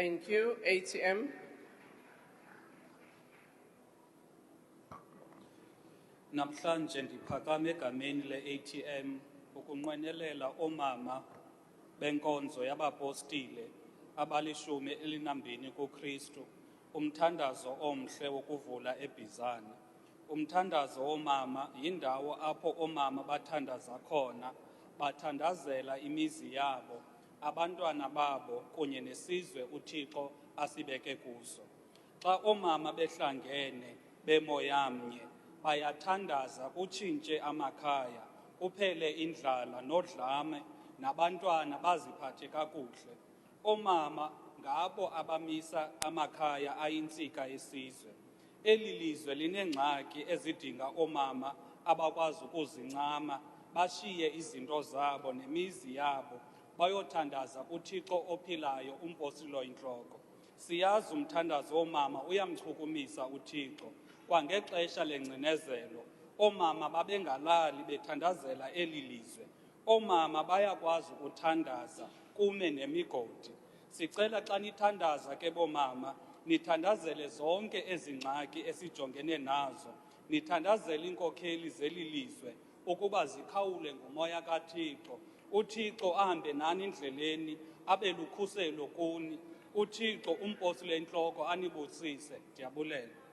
Thank you. ATM. Namhlanje ndiphakame egameni le-ATM ukunqwenelela omama benkonzo yabapostile abali-12 kuKristu, umthandazo omhle wokuvula eBizana. Umthandazo womama yindawo apho omama bathandaza khona, bathandazela imizi yabo, abantwana babo kunye nesizwe uThixo asibeke kuso. Xa omama behlangene bemoyamnye, bayathandaza kutshintshe amakhaya, kuphele indlala nodlame, nabantwana baziphathe kakuhle. Omama ngabo abamisa amakhaya ayintsika yesizwe. Eli lizwe lineengxaki ezidinga omama abakwazi ukuzincama, bashiye izinto zabo nemizi yabo, bayothandaza kuThixo ophilayo, uMpostile Oyintloko. Siyazi umthandazo womama uyamchukumisa uThixo. Kwangexesha lengcinezelo, omama babengalali bethandazela eli lizwe. Omama bayakwazi ukuthandaza kume nemigodi. Sicela xa nithandaza ke bomama, nithandazele zonke ezi ngxaki esijongene nazo. Nithandazele iinkokheli zeli lizwe ukuba zikhawule ngumoya kaThixo. uThixo ahambe nani endleleni, abe lukhuselo kuni. uThixo uMpostile Oyintloko anibusise. Ndiyabulela.